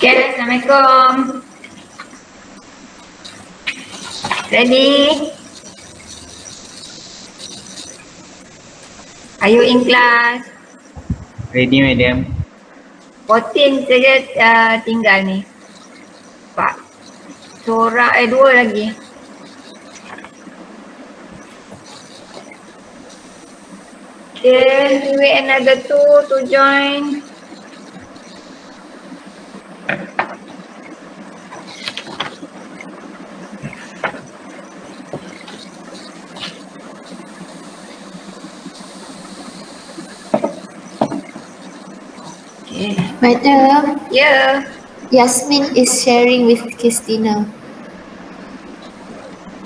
Okay, Assalamualaikum. Ready? Are you in class? Ready, madam. 14 saja tinggal ni. Pak. Seorang, 2 lagi. Okay, we wait another 2 to join. Okay. Madam, Yeah. Yasmin is sharing with Christina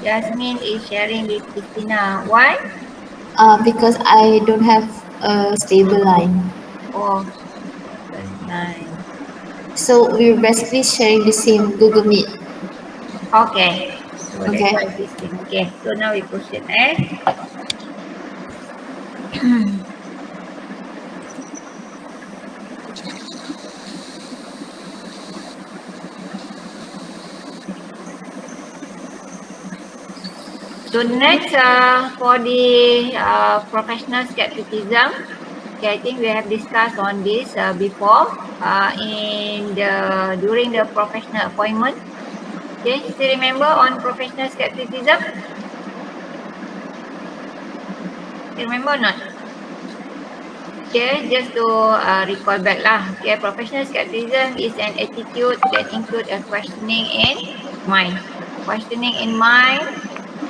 Jasmine is sharing with Christina. Why? because I don't have a stable line. Oh, that's nice. So we're basically sharing the same Google Meet. Okay. So that's Okay. why this thing. Okay. So now we proceed. So next for the professional skepticism, okay, I think we have discussed on this before during the professional appointment. Okay, still remember on professional skepticism? Remember or not? Okay, just to recall back lah. Okay, professional skepticism is an attitude that includes a questioning in mind. Questioning in mind,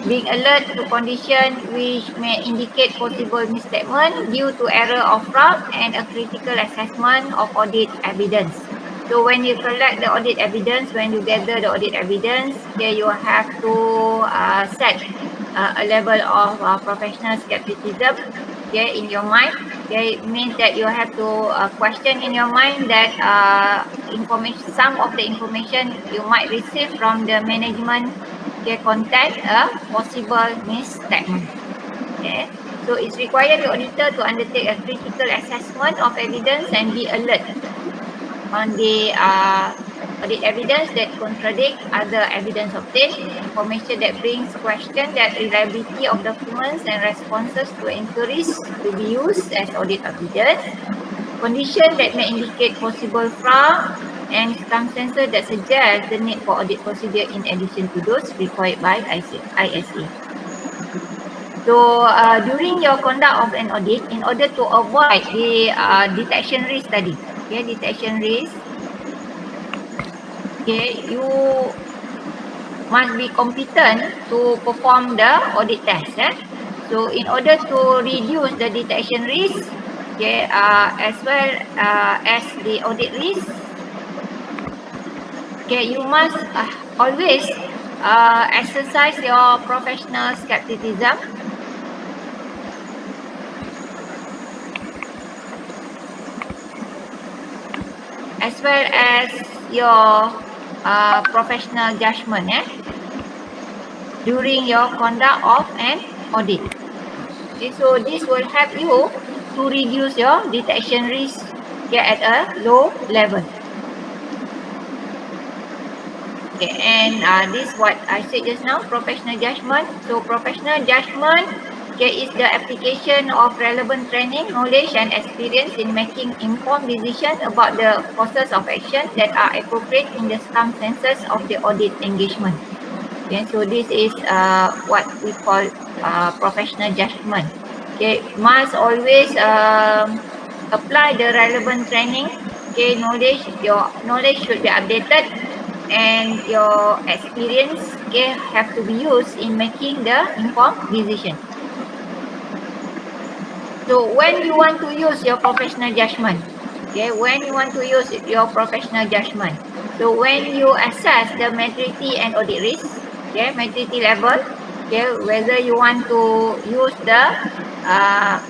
being alert to condition which may indicate possible misstatement due to error of route and a critical assessment of audit evidence. So when you collect the audit evidence, when you gather the audit evidence, okay, you have to set a level of professional skepticism, okay, in your mind. Okay, it means that you have to question in your mind that information, some of the information you might receive from the management, okay, contain a possible misstatement. Okay, so it's required the auditor to undertake a critical assessment of evidence and be alert on the audit evidence that contradict other evidence obtained, information that brings question that reliability of documents and responses to inquiries to be used as audit evidence, condition that may indicate possible fraud, and circumstances that suggest the need for audit procedure in addition to those required by ISA. So during your conduct of an audit, in order to avoid the detection risk study, okay, detection risk, okay, you must be competent to perform the audit test. So in order to reduce the detection risk, okay, as well as the audit risk, okay, you must always exercise your professional skepticism. As well as your professional judgment during your conduct of an audit. Okay, so this will help you to reduce your detection risk at a low level. Okay, and this is what I said just now, professional judgment. So professional judgment, okay, is the application of relevant training, knowledge and experience in making informed decisions about the courses of action that are appropriate in the circumstances of the audit engagement. Okay, so this is what we call professional judgment. Okay, must always apply the relevant training. Okay, knowledge, your knowledge should be updated, and your experience, okay, have to be used in making the informed decision. So when you want to use your professional judgment, okay, when you want to use your professional judgment, so when you assess the maturity and audit risk, okay, maturity level, okay, whether you want to use the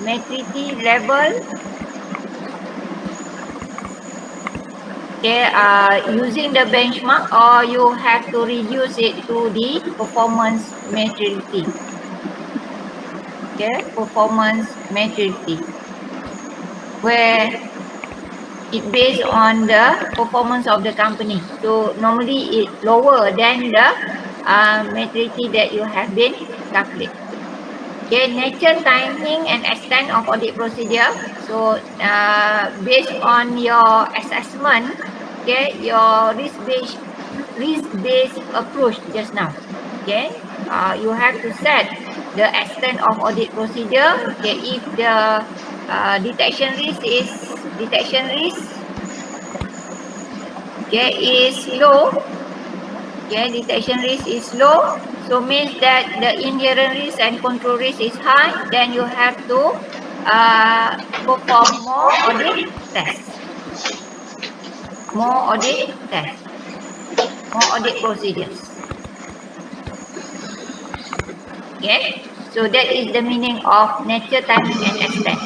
maturity level, okay, using the benchmark, or you have to reduce it to the performance maturity. Okay, performance maturity, where It based on the performance of the company. So normally it's lower than the maturity that you have been calculated. Okay, nature, timing and extent of audit procedure. So based on your assessment, okay, your risk-based approach just now. Okay, you have to set the extent of audit procedure. Okay, if the detection risk is low. Okay, detection risk is low. So means that the inherent risk and control risk is high. Then you have to perform more audit tests. More audit tests. More audit procedures. Okay. So that is the meaning of nature, timing and extent.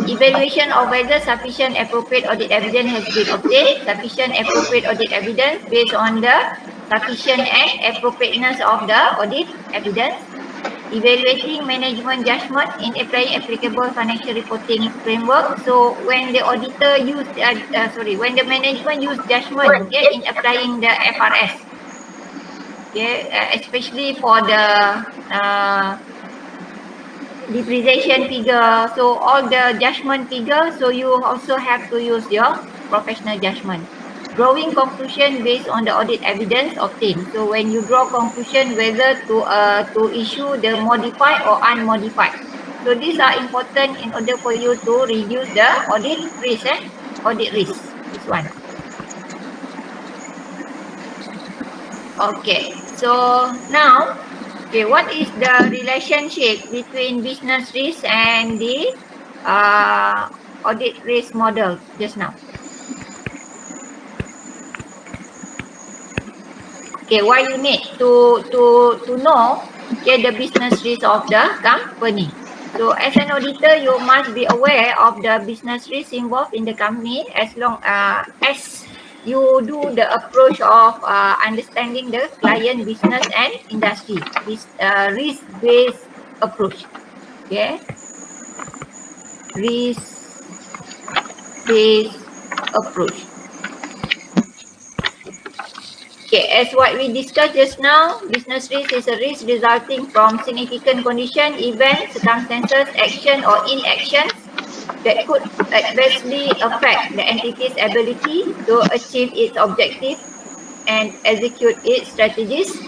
Evaluation of whether sufficient appropriate audit evidence has been obtained. Sufficient appropriate audit evidence based on the sufficient and appropriateness of the audit evidence. Evaluating management judgment in applying applicable financial reporting framework. So when the auditor use, when the management use judgment, okay, in applying the FRS, okay, especially for the depreciation figure, so all the judgment figure, so you also have to use your professional judgment. Drawing conclusion based on the audit evidence obtained. So when you draw conclusion whether to issue the modified or unmodified. So these are important in order for you to reduce the audit risk. Audit risk. This one. Okay. So now, okay, what is the relationship between business risk and the audit risk model just now? Okay, why you need to know, okay, the business risk of the company. So as an auditor, you must be aware of the business risk involved in the company as long as you do the approach of understanding the client, business and industry. This risk-based approach. Okay, risk-based approach. Okay, as what we discussed just now, business risk is a risk resulting from significant condition, events, circumstances, action or inaction that could adversely affect the entity's ability to achieve its objective and execute its strategies,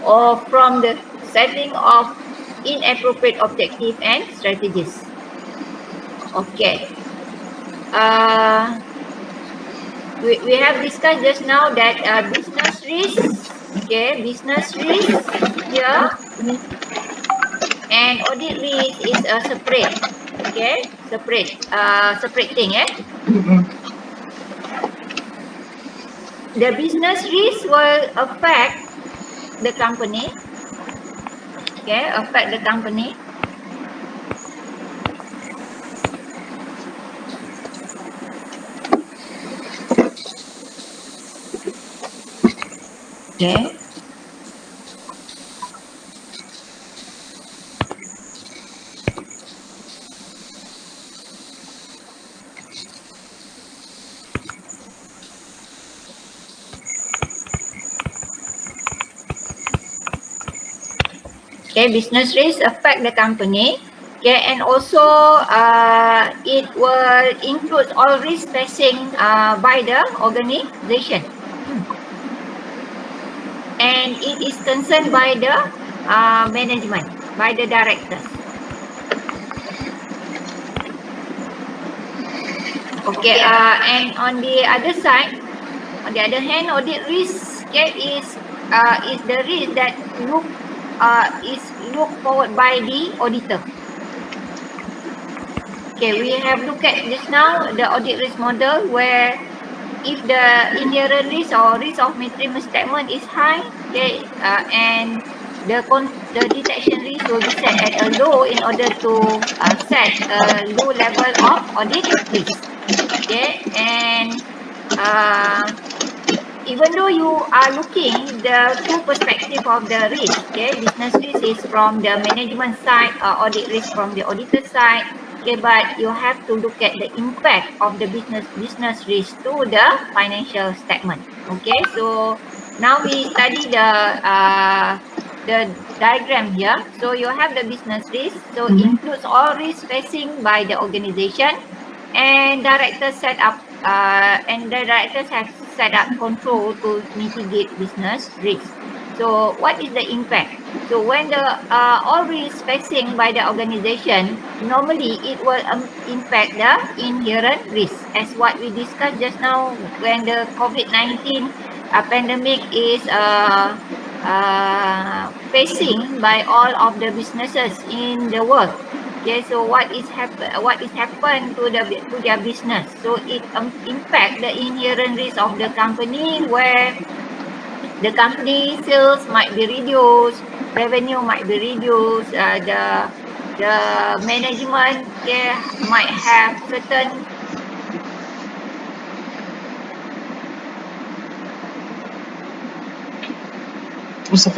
or from the setting of inappropriate objective and strategies. Okay. We have discussed just now that business risk, okay, business risk here and audit risk is a separate, okay, separate thing, The business risk will affect the company, okay, affect the company. Okay. Okay, business risk affect the company. Okay, and also it will include all risk facing by the organization. And it is concerned by the management, by the directors. Okay, and on the other side, on the other hand, audit risk, okay, is the risk that is looked forward by the auditor. Okay, we have looked at just now the audit risk model where if the inherent risk or risk of material misstatement is high, okay, and the detection risk will be set at a low in order to set a low level of audit risk. Okay, and even though you are looking the two perspective of the risk, okay, business risk is from the management side, audit risk from the auditor side. Okay, but you have to look at the impact of the business risk to the financial statement. Okay, so now we study the diagram here. So you have the business risk. So includes all risks facing by the organization, and directors set up and the directors have set up control to mitigate business risk. So what is the impact? So when the all risks facing by the organization, normally it will impact the inherent risk, as what we discussed just now when the COVID-19 pandemic is facing by all of the businesses in the world. Okay, so what is happened to their business? So it impact the inherent risk of the company, where the company sales might be reduced, revenue might be reduced, the management might have certain risk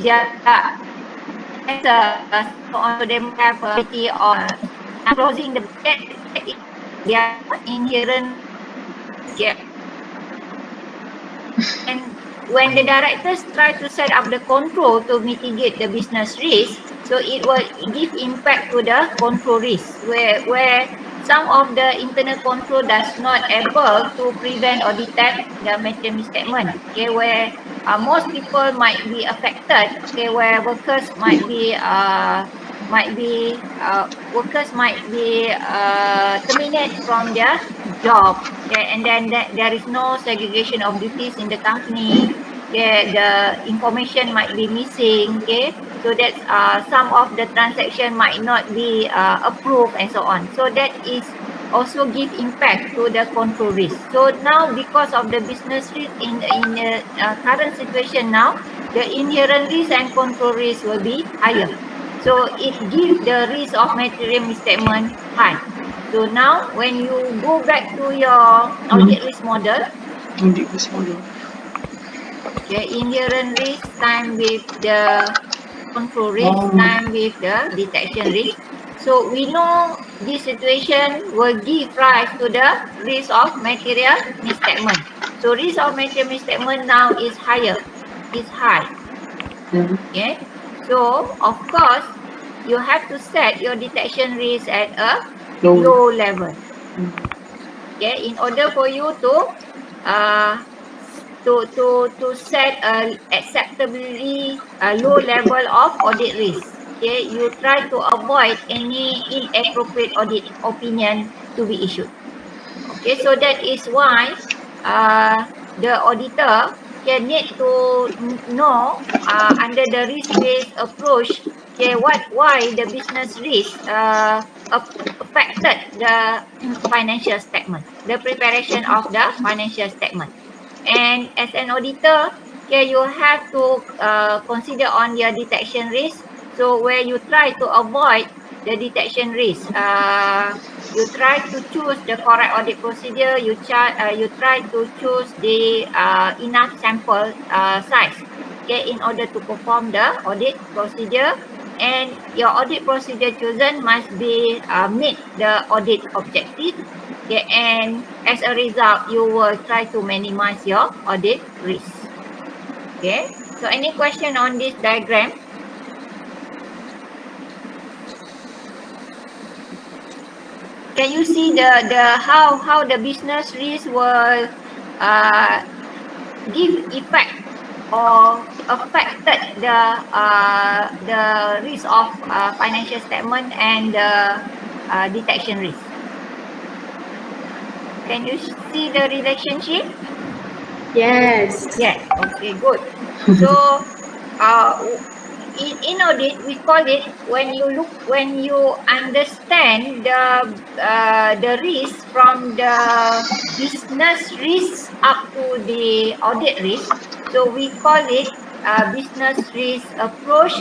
their so they might have ability on closing the budget. Their inherent and when the directors try to set up the control to mitigate the business risk, so it will give impact to the control risk, where some of the internal control does not able to prevent or detect the material misstatement. Okay, where most people might be affected. Okay, where workers might be terminated from their job. Okay, and then there is no segregation of duties in the company. Okay, the information might be missing. Okay, so that's some of the transaction might not be approved and so on. So that is also give impact to the control risk. So now because of the business risk in the current situation now, the inherent risk and control risk will be higher. So it gives the risk of material misstatement high. So now when you go back to your audit risk model, okay, inherent risk time with the control risk time with the detection risk. So we know this situation will give rise to the risk of material misstatement. So risk of material misstatement now is high. Okay. So of course you have to set your detection risk at a low level. Okay, in order for you to set a acceptably low level of audit risk. Okay, you try to avoid any inappropriate audit opinion to be issued. Okay, so that is why the auditor can need to know under the risk-based approach, okay, why the business risk affected the financial statement, the preparation of the financial statement. And as an auditor, okay, you have to consider on your detection risk. So where you try to avoid the detection risk, you try to choose the correct audit procedure. You try to choose the enough sample size, okay, in order to perform the audit procedure. And your audit procedure chosen must be meet the audit objective. Okay, and as a result, you will try to minimize your audit risk. Okay, so any question on this diagram? Can you see the how the business risk will give effect or affected the risk of financial statement and the detection risk? Can you see the relationship? Yes. Yes. Okay, good. So in audit we call it when you understand the risk from the business risk up to the audit risk. So we call it business risk approach,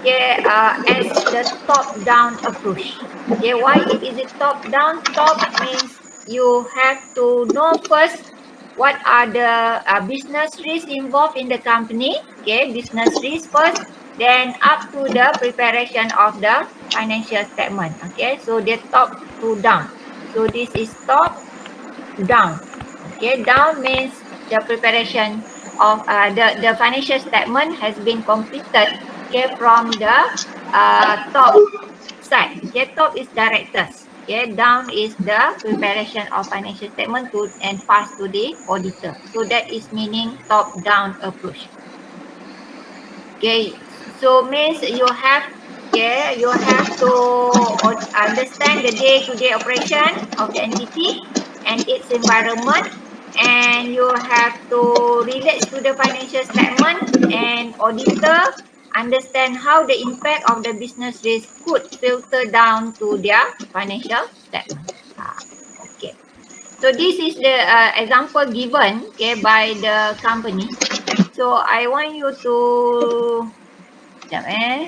okay, as the top-down approach. Okay, why it is a top-down? Top means you have to know first what are the business risks involved in the company. Okay, business risk first. then up to the preparation of the financial statement. Okay, so the top to down. So this is top down. Okay, down means the preparation of the financial statement has been completed. Okay, from the top side. Okay, top is directors. Okay, down is the preparation of financial statement to and pass to the auditor. So that is meaning top down approach. Okay, so means you have to understand the day-to-day operation of the entity and its environment, and you have to relate to the financial statement and auditor understand how the impact of the business risk could filter down to their financial statement. Okay, so this is the example given by the company. So I want you to sekejap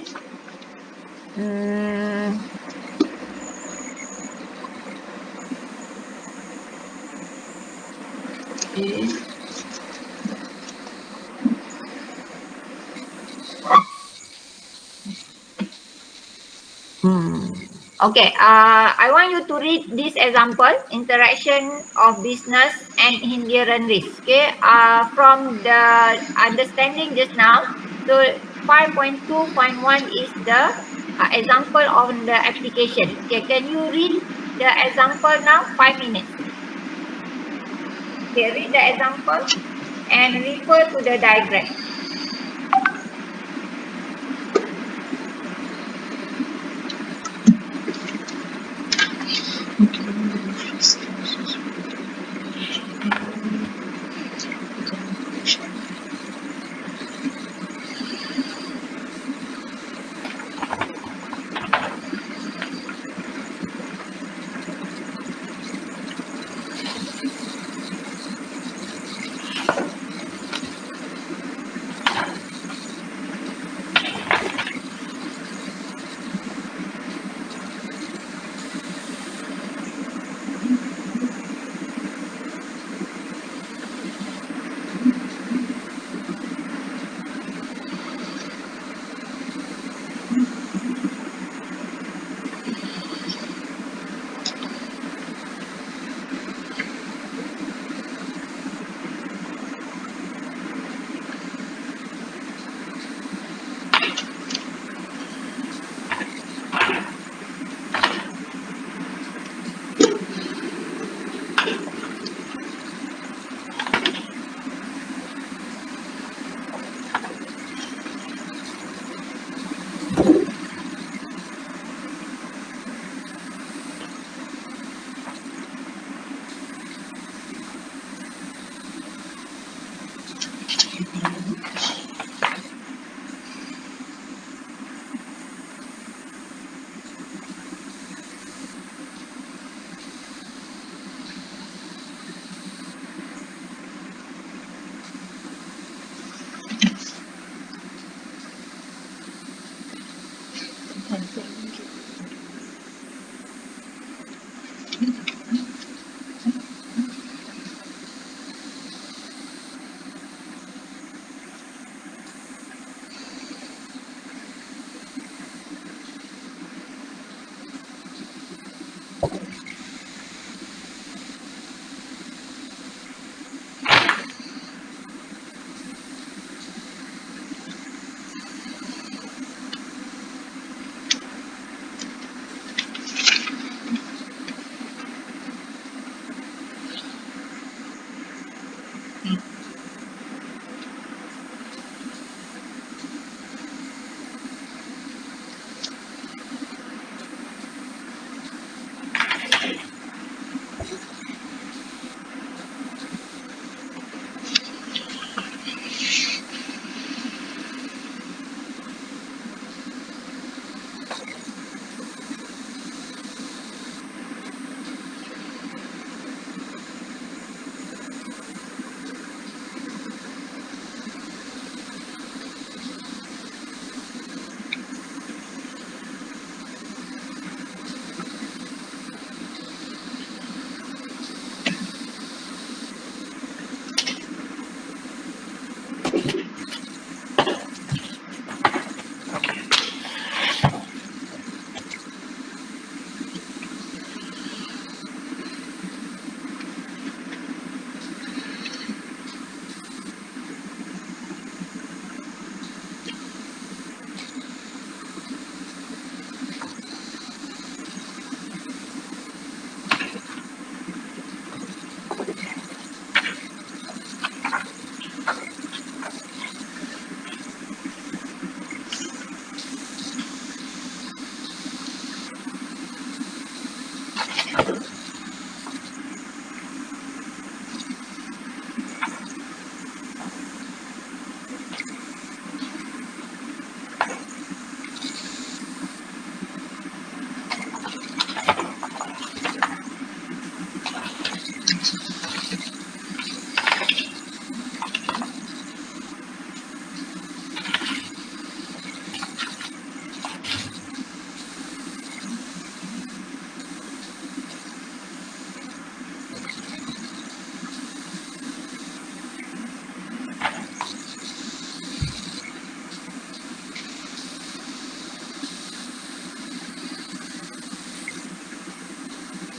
okay. Okay, I want you to read this example, interaction of business and inherent risk. Okay, from the understanding just now, so 5.2.1 is the example on the application. Okay, can you read the example now? 5 minutes. Okay, read the example and refer to the diagram.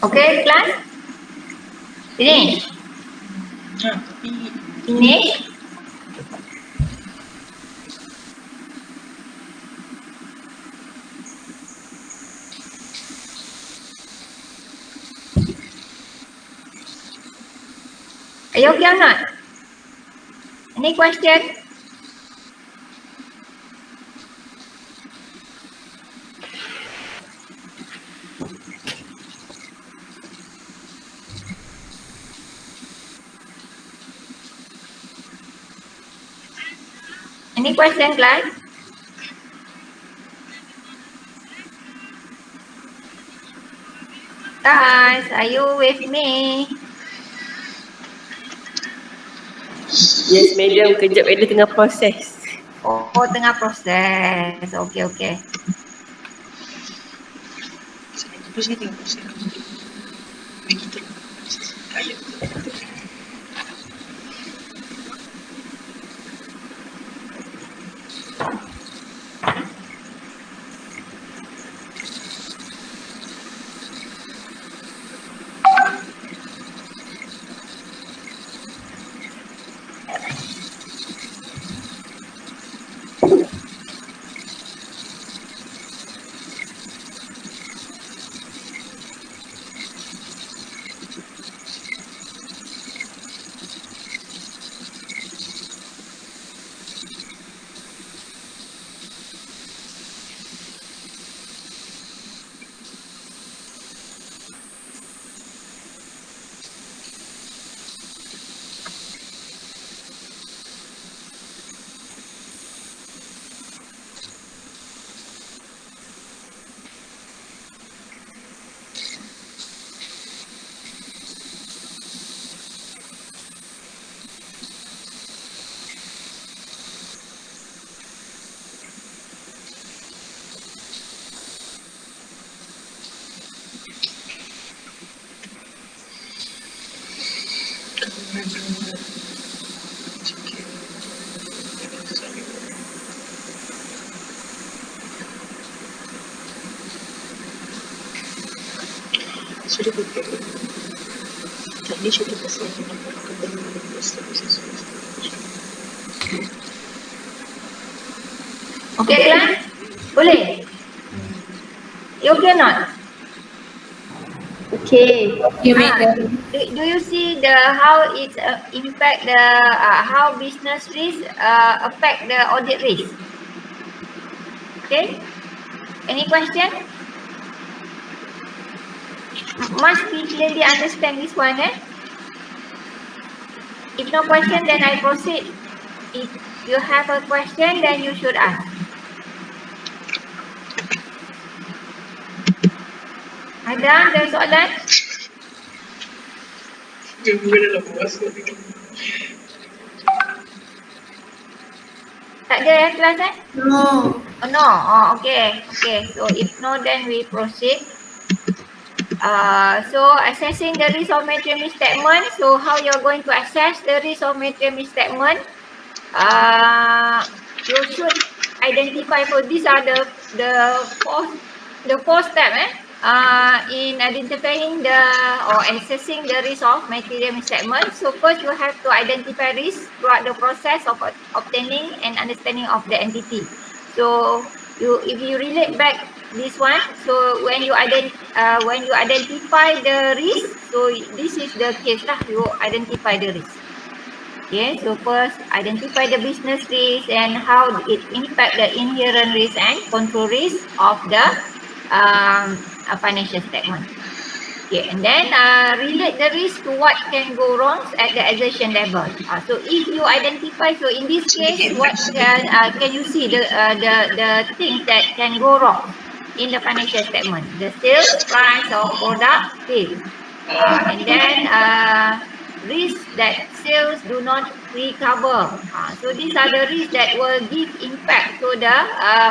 Okay, class? Finish? Finish? Are you okay or not? Any question? Any question, class? Guys, are you with me? Yes, madam. Kejap ada tengah proses. Oh, tengah proses. Okay, okay. Okay, class? Boleh? You okay or not? Okay. You madam. Do you see the how it impact the how business risk affect the audit risk? Okay. Any question? Must be clearly understand this one, eh? If no question, then I proceed. If you have a question, then you should ask. Ada soalan? Tak ada ya kelas eh? No. Oh no. Oh, okay. Okay. So if no, then we proceed. So assessing the risk of material misstatement. So how you're going to assess the risk of material misstatement? You should identify. So these are the four steps in identifying or assessing the risk of material misstatement. So first you have to identify risk throughout the process of obtaining and understanding of the entity. So if you relate back this one, so when you identify the risk, so this is the case lah, you identify the risk. Okay, so first identify the business risk and how it impact the inherent risk and control risk of the financial statement. Okay, and then relate the risk to what can go wrong at the assertion level. So if you identify, so in this case, what can you see the things that can go wrong in the financial statement? The sales price of product fail, and then risk that sales do not recover. So these are the risks that will give impact to the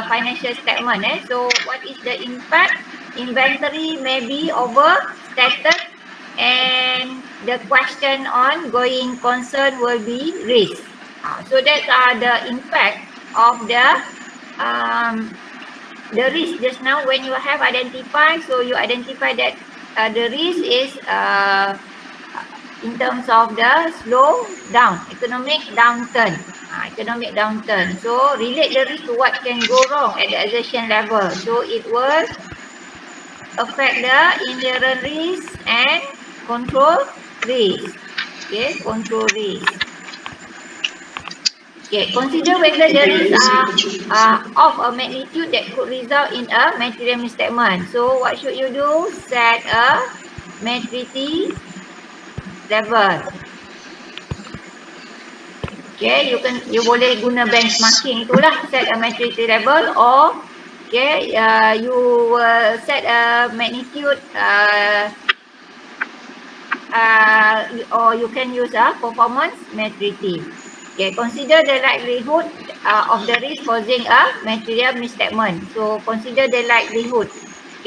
financial statement. So what is the impact? Inventory may be overstated, and the question on going concern will be risk. So that are the impact of the risk just now when you have identified. So you identify that the risk is in terms of the slow down, economic downturn. Economic downturn. So relate the risk to what can go wrong at the assertion level. So it will affect the inherent risk and control risk. Okay, control risk. Okay, consider whether the risks are of a magnitude that could result in a material misstatement. So what should you do? Set a maturity level. Okay, you boleh guna benchmarking itulah, set a maturity level, or okay, you set a magnitude or you can use a performance maturity. Okay, consider the likelihood of the risk causing a material misstatement. So consider the likelihood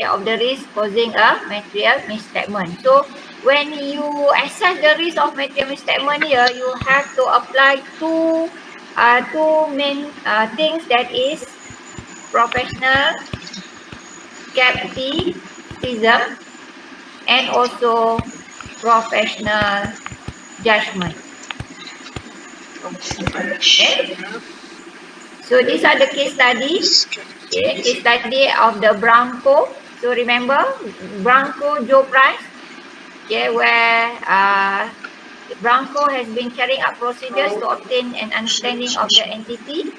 of the risk causing a material misstatement. So when you assess the risk of material misstatement here, you have to apply two main things, that is professional skepticism and also professional judgment. Okay. So these are the case study. Okay, case study of the Bronco. So remember Bronco Joe Price. Okay, where Bronco has been carrying out procedures to obtain an understanding of the entity.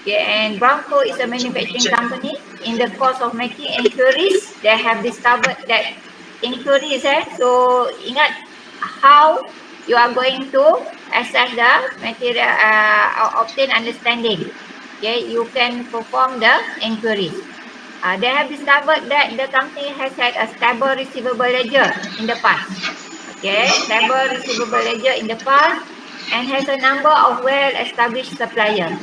Okay, and Bronco is a manufacturing company. In the course of making inquiries, they have discovered that inquiries. So ingat how you are going to assess the material or obtain understanding. Okay, you can perform the inquiries. They have discovered that the company has had a stable receivable ledger in the past. Okay, stable receivable ledger in the past, and has a number of well-established suppliers.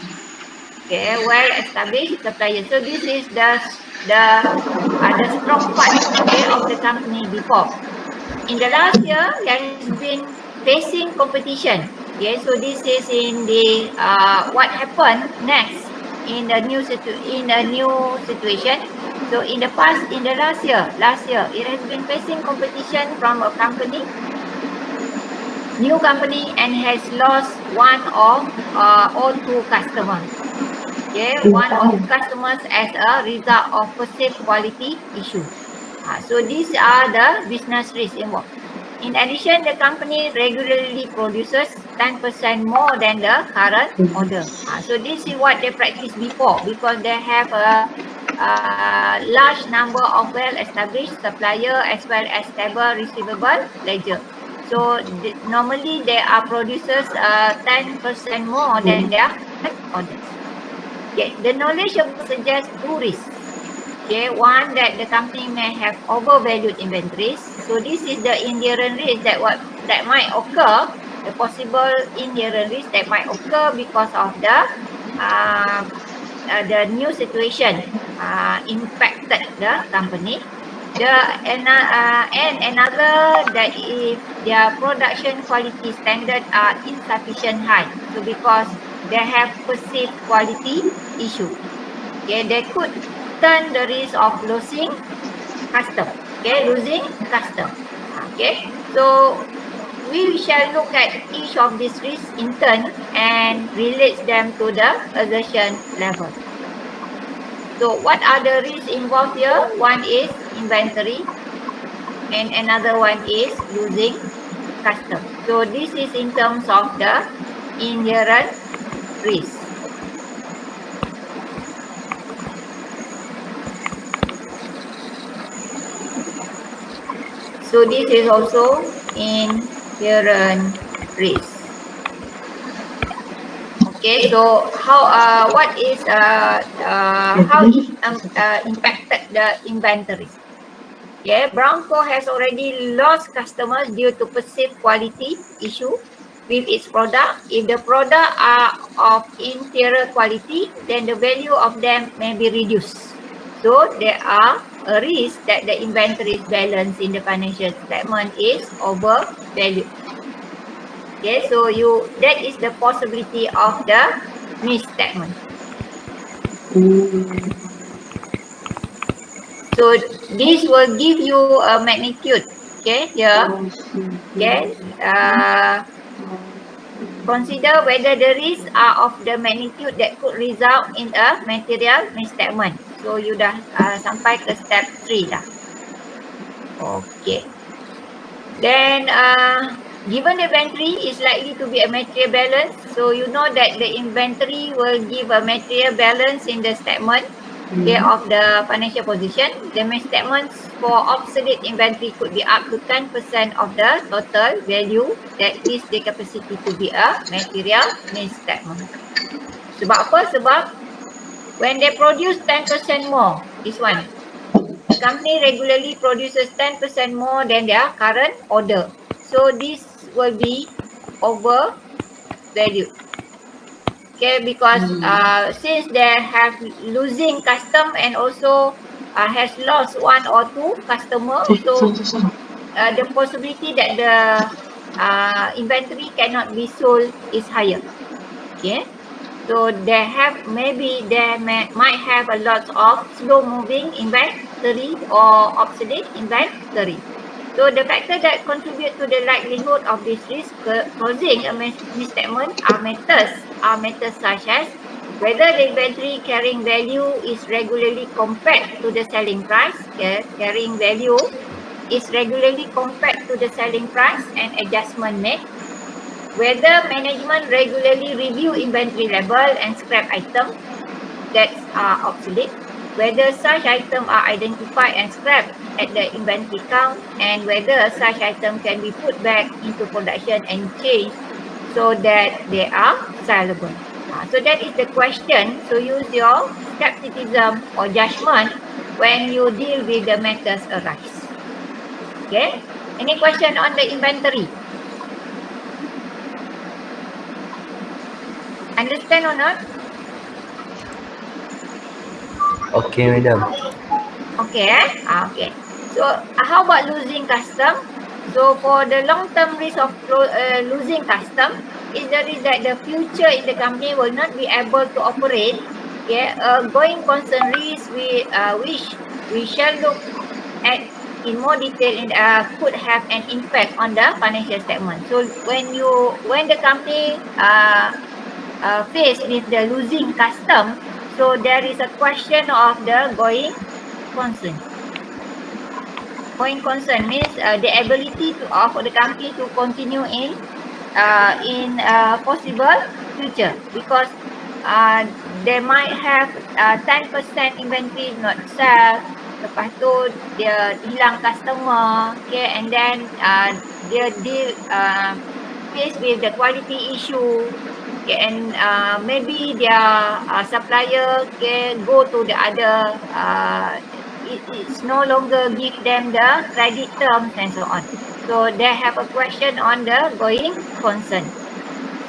Okay, well-established suppliers. So this is the strong part, okay, of the company before. In the last year, there has been facing competition. Okay, so this is in the what happened next in the new situation. So in the past, in the last year, it has been facing competition from a new company, and has lost one of or two customers. Okay, one of customers as a result of perceived quality issue. So these are the business risks involved. In addition, the company regularly produces 10% more than the current order. So this is what they practiced before, because they have a large number of well-established supplier as well as stable receivable ledger. So normally they are producers 10% more than their orders. Okay, the knowledge above suggests two risks. Okay, one, that the company may have overvalued inventories. So this is the inherent risk that might occur, the possible inherent risk that might occur because of the new situation impacted the company. And another, that if their production quality standards are insufficient high, so because they have perceived quality issue. Okay, they could turn the risk of losing custom. Okay, losing custom. Okay, so we shall look at each of these risks in turn and relate them to the assertion level. So what are the risks involved here? One is inventory, and another one is losing custom. So this is in terms of the inherent risk. So this is also inherent risk. Okay, so what is how it impacted the inventory? Yeah, Brownco has already lost customers due to perceived quality issue with its product. If the product are of inferior quality, then the value of them may be reduced. So there are a risk that the inventory balance in the financial statement is overvalued. Okay, so that is the possibility of the misstatement. So this will give you a magnitude. Okay, here. Okay, consider whether the risks are of the magnitude that could result in a material misstatement. So you dah sampai ke step 3 dah. Okay. Then given the inventory is likely to be a material balance, so you know that the inventory will give a material balance in the statement of the financial position. The misstatements for obsolete inventory could be up to 10% of the total value. That is the capacity to be a material misstatement. Sebab apa? Sebab when they produce 10% more, this one, the company regularly produces 10% more than their current order. So this will be overvalued. Okay, because since they have losing custom and also has lost one or two customer, so the possibility that the inventory cannot be sold is higher. Okay, so they might have a lot of slow moving inventory or obsolete inventory. So the factor that contribute to the likelihood of this risk causing a misstatement are matters such as whether the inventory carrying value is regularly compared to the selling price. Carrying value is regularly compared to the selling price and adjustment made. Whether management regularly review inventory level and scrap items that are obsolete, whether such items are identified and scrapped at the inventory count, and whether such items can be put back into production and changed so that they are sellable. So that is the question. So use your skepticism or judgment when you deal with the matters arise. Okay? Any question on the inventory? Understand or not? Okay, madam. Okay. Okay. So how about losing custom? So for the long-term risk of losing custom is the risk that the future in the company will not be able to operate. Okay. Going concern risk which we shall look at in more detail in could have an impact on the financial statement. So when the company faced with the losing custom, so there is a question of the going concern. Going concern means the ability for the company to continue in possible future, because they might have 10% inventory not sell, lepas tu dia hilang customer, okay, and then dia deal faced with the quality issue, okay, and maybe their supplier can go to the other it's no longer give them the credit terms and so on. So they have a question on the going concern.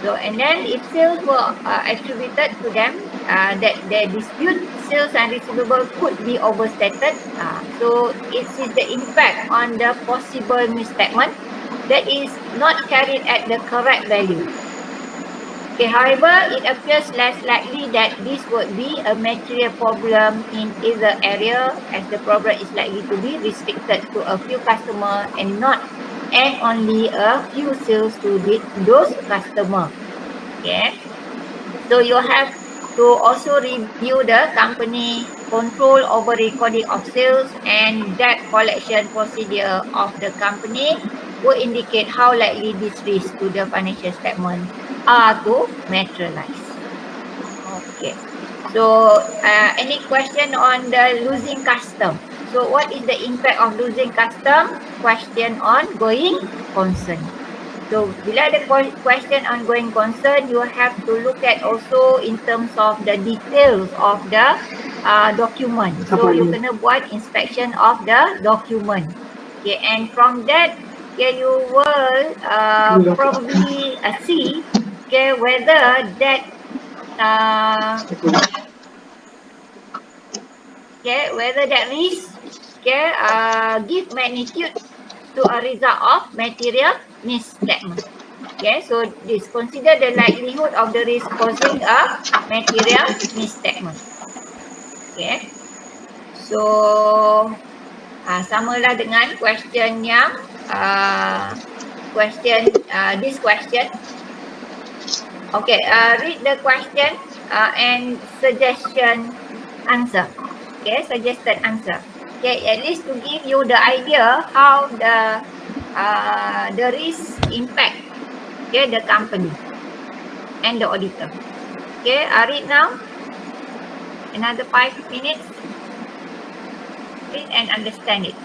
So and then if sales were attributed to them, that their dispute sales and receivable could be overstated. So it is the impact on the possible misstatement that is not carried at the correct value. Okay, however, it appears less likely that this would be a material problem in either area, as the problem is likely to be restricted to a few customers and only a few sales to those customers. Okay, so you have to also review the company control over recording of sales and debt collection procedure of the company will indicate how likely this risk to the financial statement are to materialize. Okay. So any question on the losing custom? So what is the impact of losing custom? Question on going concern. So bila ada question on going concern, you have to look at also in terms of the details of the document. So you kena buat inspection of the document. Okay, and from that, okay, you will probably see, okay, whether that okay, whether that risk, okay, give magnitude to a result of material misstatement. Okay, so this consider the likelihood of the risk causing a material misstatement. Okay, so samalah dengan question yang this question. Okay, read the question and suggestion answer. Okay, suggested answer. Okay, at least to give you the idea how the risk impact, okay, the company and the auditor. Okay, read now. Another 5 minutes. Read and understand it.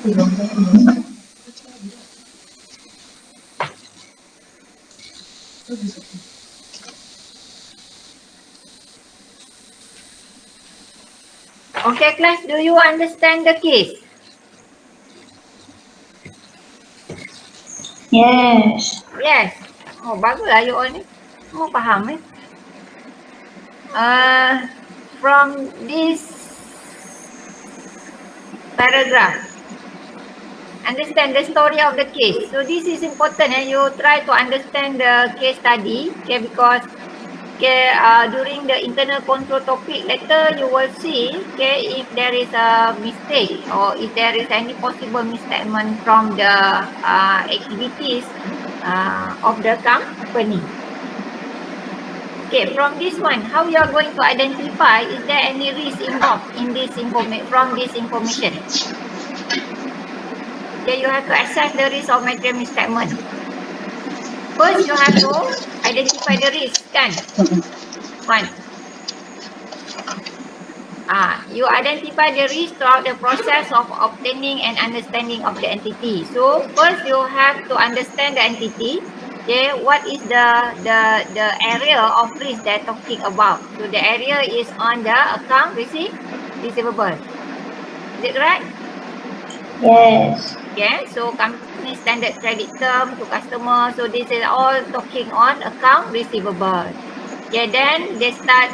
Okay class, do you understand the case? Yes. Yes. Oh, baguslah you all ni. Semua faham from this paragraph, understand the story of the case. So this is important you try to understand the case study, okay, because during the internal control topic later you will see, okay, if there is a mistake or if there is any possible misstatement from the activities of the company. Okay, from this one, how you are going to identify is there any risk involved in this from this information? Okay, you have to assess the risk of material misstatement. First, you have to identify the risk, kan? One. You identify the risk throughout the process of obtaining and understanding of the entity. So first, you have to understand the entity. Okay, what is the area of risk they're talking about? So the area is on the account receivable. Is it right? Yes. Okay, so company standard credit term to customer. So this is all talking on account receivable. Okay, then they start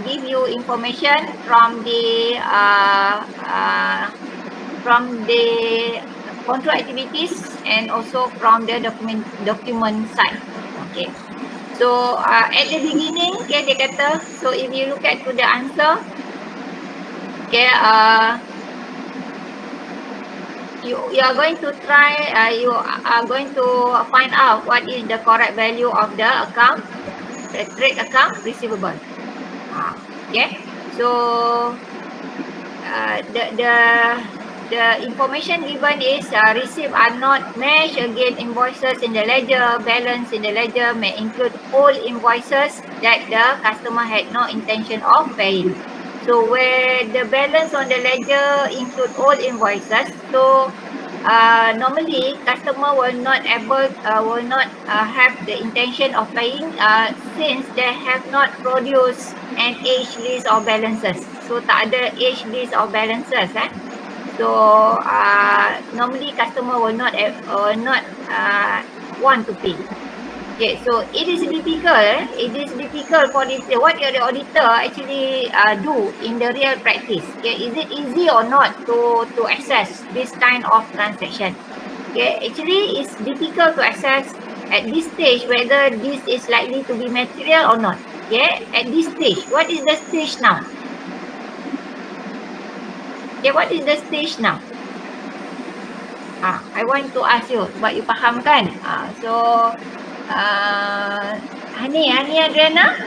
give you information from the control activities and also from the document side. Okay. So at the beginning, okay, dia kata, so if you look at to the answer, okay, you are going to try, you are going to find out what is the correct value of the account, the trade account receivable. Okay, so the information given is received are not matched against invoices in the ledger. Balance in the ledger may include all invoices that the customer had no intention of paying. So where the balance on the ledger include all invoices, so normally customer will not have the intention of paying since they have not produced an age list of balances. So tak ada age list of balances So normally customer will not want to pay. Okay, so it is difficult. It is difficult for this. What the auditor actually do in the real practice? Okay, is it easy or not to access this kind of transaction? Okay, actually it's difficult to assess at this stage whether this is likely to be material or not. Okay, at this stage, what is the stage now? Okay, what is the stage now? I want to ask you sebab you faham kan? Hani Adriana,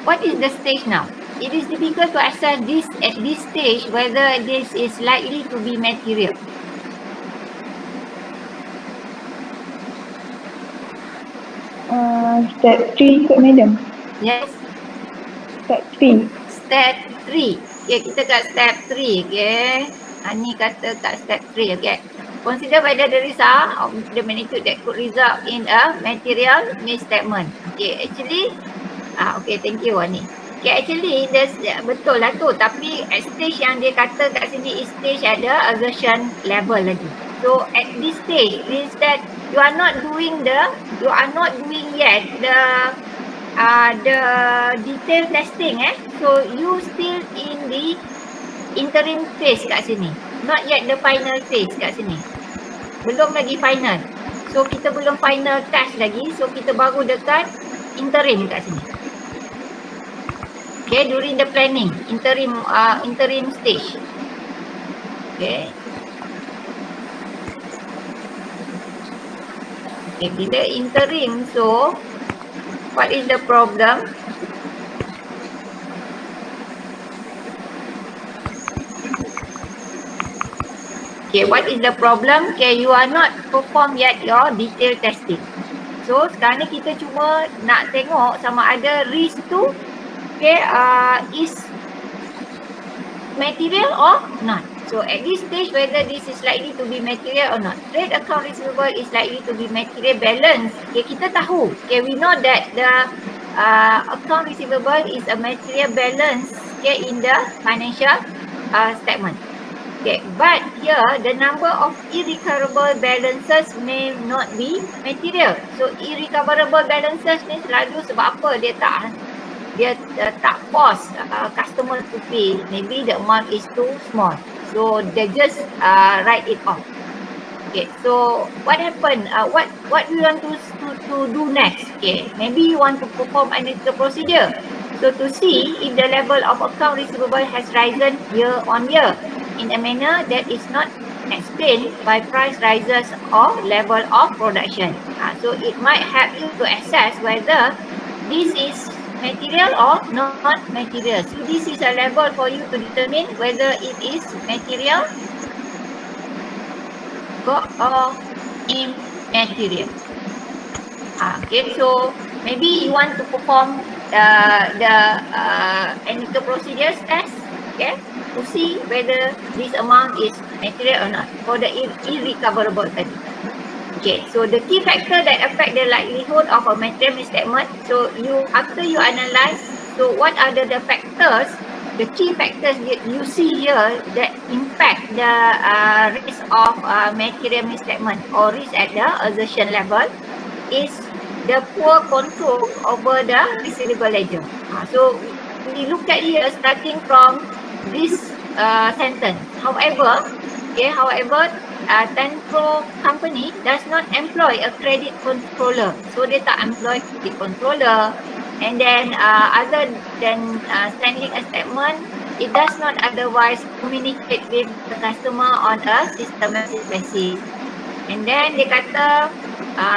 what is the stage now? It is difficult to assess this at this stage whether this is likely to be material. Step 3 kot madam. Yes. Step 3. Step 3. Okay, kita kat step 3. Okay. Hani kata kat step 3. Okay. Consider whether the risk of the magnitude that could result in a material misstatement. Okay, actually, okay, thank you Hani. Okay, actually, betul lah tu. Tapi at stage yang dia kata kat sini is stage ada assertion level lagi. So at this stage means that you are not doing yet the detail testing So you still in the interim phase kat sini. Not yet the final phase kat sini. Belum lagi final. So kita belum final test lagi. So kita baru dekat interim kat sini. Okay, during the planning, interim stage. Okay. Okay, bila interim, so what is the problem? Okay, what is the problem? Okay, you are not perform yet your detail testing. So, sekarang ni kita cuma nak tengok sama ada risk tu, okay, is material or not? So at this stage, whether this is likely to be material or not. Trade account receivable is likely to be material balance. Okay, kita tahu. Okay, we know that the account receivable is a material balance, okay, in the financial statement. Okay, but here the number of irrecoverable balances may not be material. So irrecoverable balances ni selalu sebab apa dia tak force customer to pay. Maybe the amount is too small. So they just write it off. Okay, so what happened? What we want to do next? Okay, maybe you want to perform analytical procedure. So to see if the level of account receivable has risen year on year in a manner that is not explained by price rises or level of production. So it might help you to assess whether this is material or not material. So this is a level for you to determine whether it is material or immaterial. Okay, so maybe you want to perform the analytical procedures test, okay, to see whether this amount is material or not for the irrecoverable tadi. Okay, so the key factor that affect the likelihood of a material misstatement. So after you analyze, so what are the factors, the key factors that you see here that impact the risk of material misstatement or risk at the assertion level is the poor control over the receivable ledger. So we look at here starting from this sentence. However, Tenpro company does not employ a credit controller. So they tak employ credit controller, and then other than sending a statement, it does not otherwise communicate with the customer on a systematic basis. And then dia kata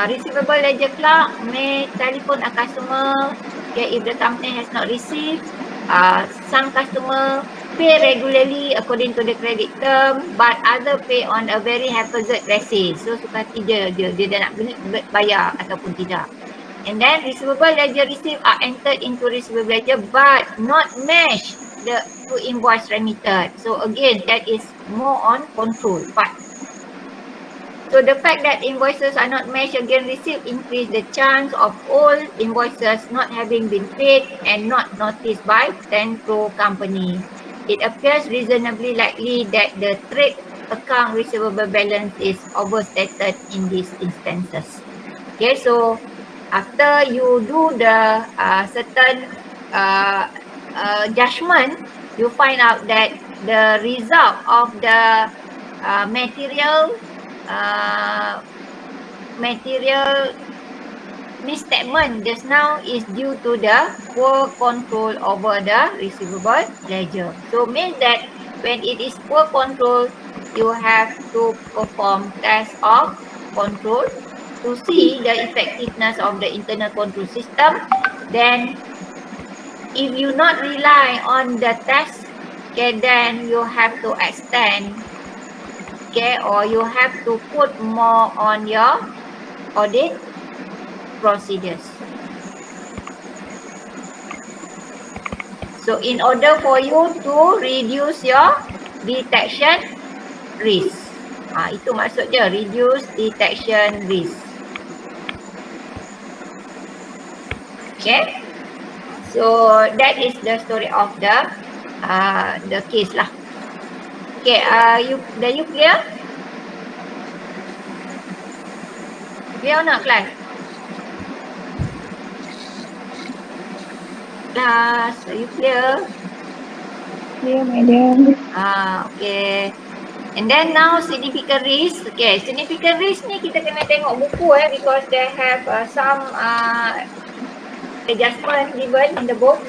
receivable ledger clerk may telephone a customer, okay, if the company has not received. Some customer pay regularly according to the credit term, but other pay on a very haphazard basis. So suka hati dia nak bayar ataupun tidak. And then receivable ledger received are entered into receivable ledger but not matched to invoice remitted. So again, that is more on control part. So the fact that invoices are not matched against received increase the chance of all invoices not having been paid and not noticed by Tenpro company. It appears reasonably likely that the trade account receivable balance is overstated in these instances. Okay, so after you do the certain judgment, you find out that the result of the material misstatement just now is due to the poor control over the receivable ledger. So means that when it is poor control, you have to perform test of control to see the effectiveness of the internal control system. Then if you not rely on the test, okay, then you have to extend, okay, or you have to put more on your audit procedures. So in order for you to reduce your detection risk. Itu maksud dia, reduce detection risk. Okay. So that is the story of the case lah. Okay, you clear? Clear or not, class? Class, are you clear? Clear, madam. Okay. And then now significant risk. Okay, significant risk ni kita kena tengok buku because they have some adjustment given in the book.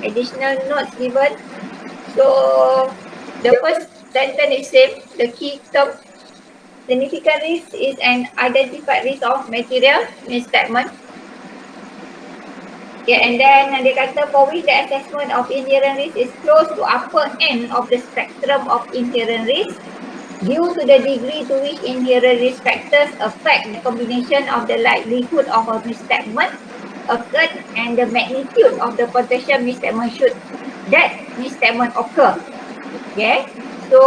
Additional notes given. So the first sentence is same, the key term. Significant risk is an identified risk of material misstatement. Okay, and then dia kata for which the assessment of inherent risk is close to upper end of the spectrum of inherent risk due to the degree to which inherent risk factors affect the combination of the likelihood of a misstatement occurred and the magnitude of the potential misstatement should that misstatement occur. Okay, so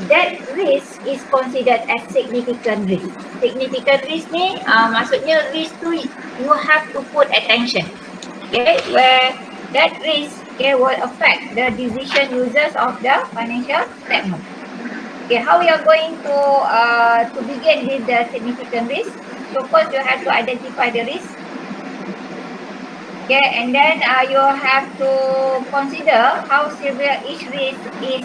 that risk is considered as significant risk. Significant risk ni maksudnya risk tu you have to put attention. Okay, where that risk will affect the decision users of the financial statement. Okay, how we are going to begin with the significant risk? So first you have to identify the risk. Okay, and then you have to consider how severe each risk is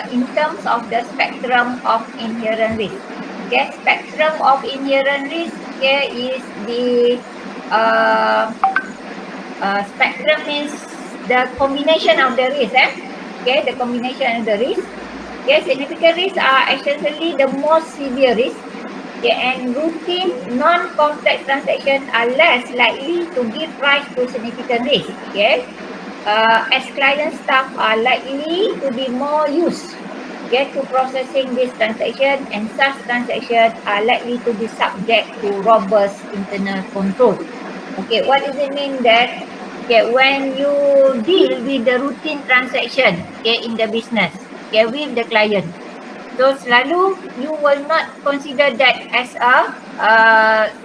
in terms of the spectrum of inherent risk. Okay, spectrum of inherent risk is the spectrum means the combination of the risk. Okay, the combination of the risk. Okay, significant risks are essentially the most severe risk. Okay, and routine non-complex transactions are less likely to give rise to significant risk. Okay, as client staff are likely to be more used to processing this transaction, and such transactions are likely to be subject to robust internal control. Okay, what does it mean that when you deal with the routine transaction in the business with the client, so selalu you will not consider that as a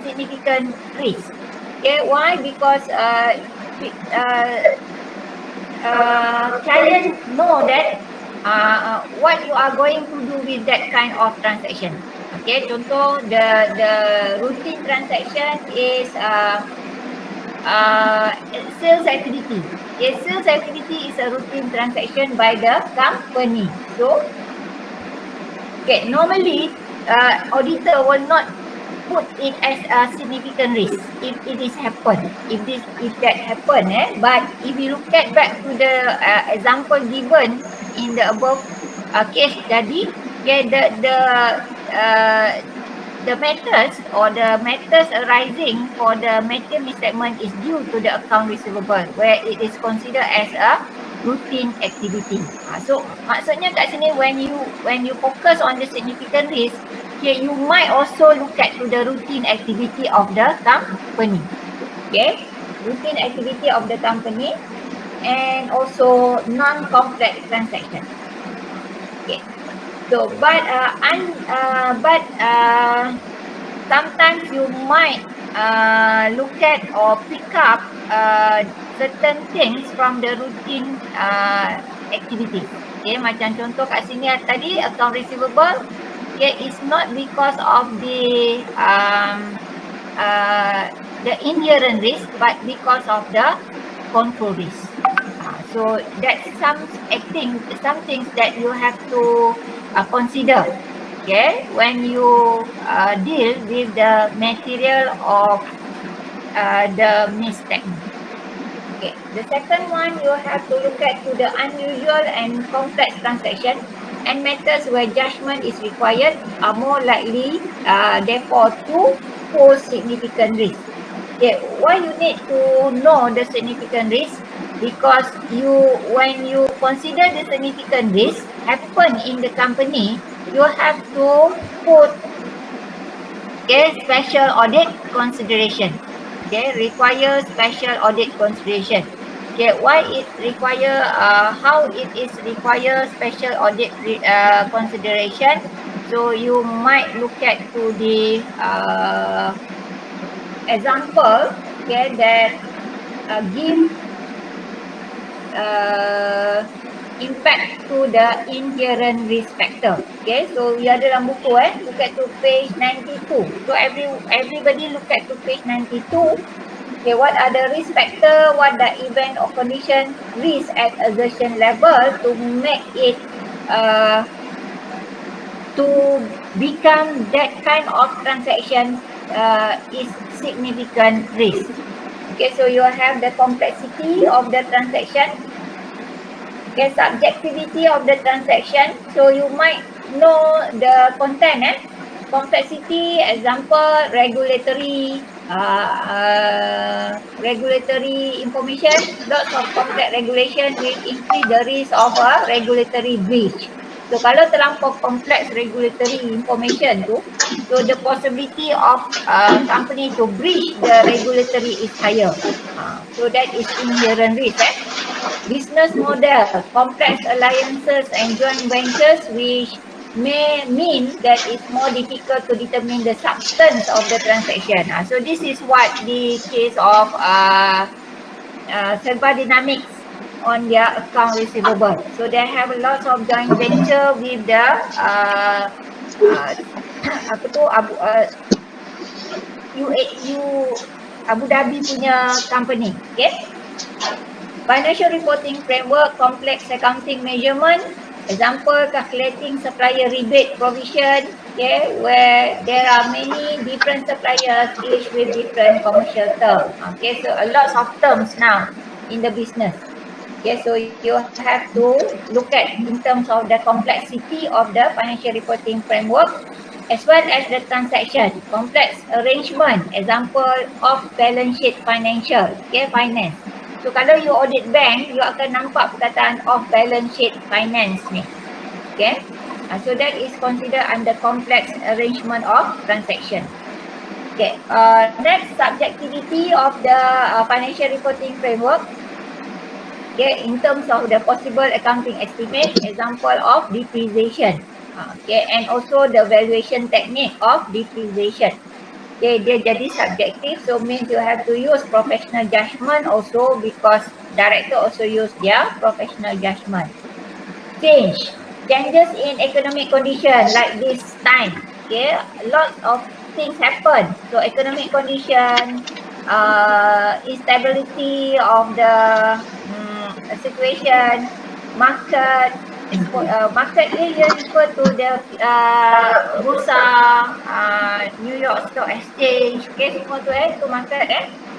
significant risk. Okay, why? Because client know that what you are going to do with that kind of transaction. Okay, contoh the routine transaction is sales activity. Okay, sales activity is a routine transaction by the company. So, okay, normally auditor will not put it as a significant risk if it is happen. If that happen, but if you look at back to the example given in the above case study, okay, the matters or the matters arising for the material misstatement is due to the account receivable, where it is considered as a routine activity. So maksudnya kat sini when you focus on the significant risk, okay, you might also look at to the routine activity of the company. Okay, routine activity of the company and also non-complex transaction. Okay. So, but sometimes you might look at or pick up certain things from the routine activities. Okay, macam contoh kat sini tadi account receivable, okay, it's not because of the inherent risk, but because of the control risk. So that's some things that you have to consider, okay, when you deal with the material of the misstatement. Okay, the second one, you have to look at to the unusual and complex transaction and matters where judgment is required are more likely therefore to pose significant risk. Okay, why you need to know the significant risk? Because when you consider the significant risk happen in the company, you have to put special audit consideration. Okay, require special audit consideration. Okay, why it require how it is require special audit consideration? So you might look at to the example, okay, that give impact to the inherent risk factor. Okay, so we ada dalam buku look at to page 92. So everybody look at to page 92. Okay, what are the risk factor, what the event or condition risk at assertion level to make it to become that kind of transaction is significant risk. Okay, so you have the complexity of the transaction, okay, subjectivity of the transaction. So you might know the content, complexity, example, regulatory information. Lots of complex regulation will increase the risk of a regulatory breach. So kalau terlampau complex regulatory information tu, so the possibility of company to breach the regulatory is higher. So that is inherent risk. business model, complex alliances and joint ventures, which may mean that it's more difficult to determine the substance of the transaction. So this is what the case of Serba Dynamics on their account receivable. So they have lots of joint venture with the Abu Dhabi punya company. Okay. Financial reporting framework, complex accounting measurement. Example, calculating supplier rebate provision, okay, where there are many different suppliers, each with different commercial terms. Okay, so a lot of terms now in the business. Okay, so you have to look at in terms of the complexity of the financial reporting framework, as well as the transaction, complex arrangement, example of balance sheet financial, okay, finance. So kalau you audit bank, you akan nampak perkataan off balance sheet finance ni. Okay. So that is considered under complex arrangement of transaction. Okay. Next, subjectivity of the financial reporting framework. Okay, in terms of the possible accounting estimate, example of depreciation. Okay, and also the valuation technique of depreciation. Okay, dia jadi subjective, so means you have to use professional judgment also, because director also use their professional judgment. Changes in economic condition like this time. Okay, lots of things happen. So economic condition, instability of the situation, market. Market ni dia refer to the bursa, New York Stock Exchange, okay, semua tu tu market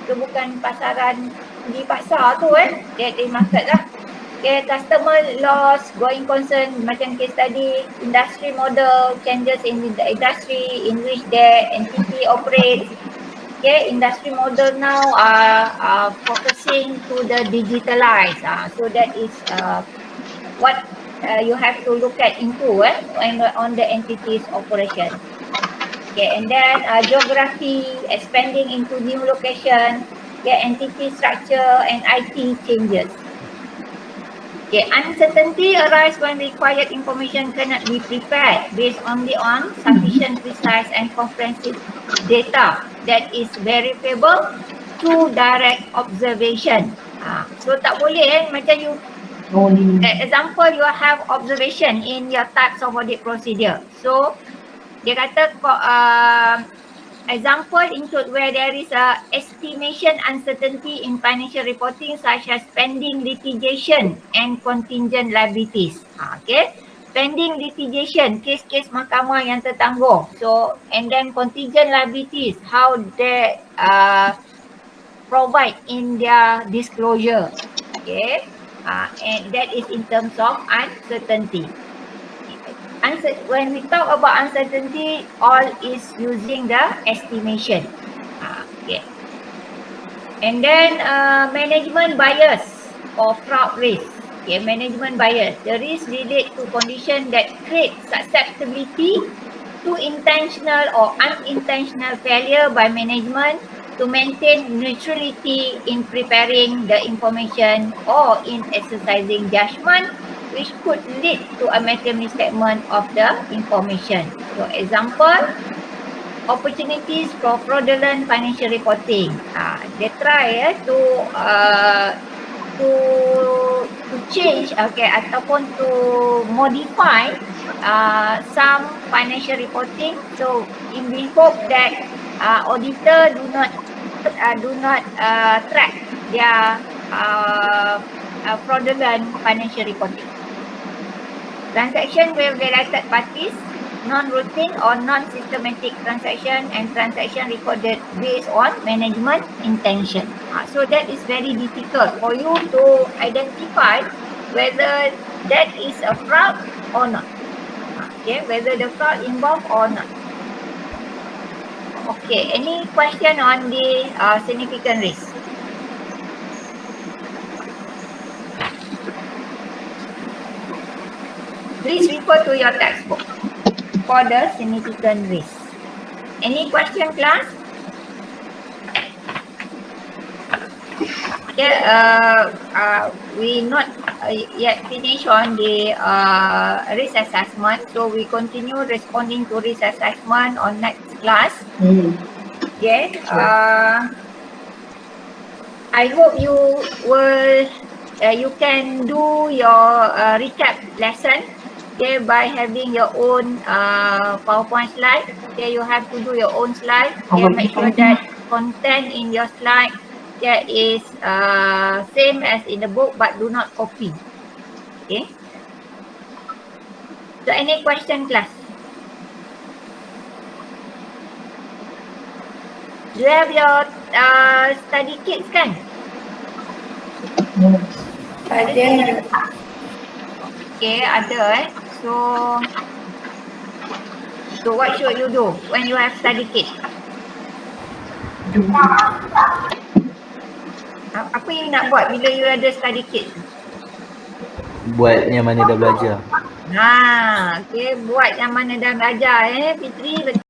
tu bukan pasaran di pasar tu dia di market lah. Okay, customer loss, going concern, macam case tadi, industry model, changes in the industry in which the entity operates. Okay, industry model now are focusing to the digitalize. So that is what you have to look at into on the entity's operation. Okay, and then geography, expanding into new location, entity structure and IT changes. Okay, uncertainty arises when required information cannot be prepared based only on sufficient, precise and comprehensive data that is verifiable through direct observation. So tak boleh macam you example, you have observation in your types of audit procedure. So dia kata example include where there is a estimation uncertainty in financial reporting, such as pending litigation and contingent liabilities. Okay, pending litigation, kes-kes mahkamah yang tertangguh. So and then contingent liabilities, how they provide in their disclosure. Okay. And that is in terms of uncertainty. When we talk about uncertainty, all is using the estimation. Okay. And then management bias or fraud risk. Okay, management bias. The risk relate to condition that create susceptibility to intentional or unintentional failure by management to maintain neutrality in preparing the information or in exercising judgment, which could lead to a matter misstatement of the information. So example, opportunities for fraudulent financial reporting. They try to change, okay, ataupun to modify some financial reporting. So in the hope that auditor do not track their fraudulent financial reporting. Transaction with related parties, non-routine or non-systematic transaction, and transaction recorded based on management intention. So that is very difficult for you to identify whether that is a fraud or not. Okay, whether the fraud involved or not. Okay, any question on the significant risk? Please refer to your textbook for the significant risk. Any question, class? Okay. Okay, we not yet finish on the risk assessment, so we continue responding to risk assessment on next class. Okay, I hope you will you can do your recap lesson, okay, by having your own PowerPoint slide. Okay, you have to do your own slide. Okay, make sure that content in your slide that is same as in the book, but do not copy. Okay. So any question, class? Do you have your study kits kan? Ada. Okay, ada So what should you do when you have study kit? Apa you nak buat bila you ada study kit? Buat yang mana dah belajar. Okay, buat yang mana dah belajar Fitri.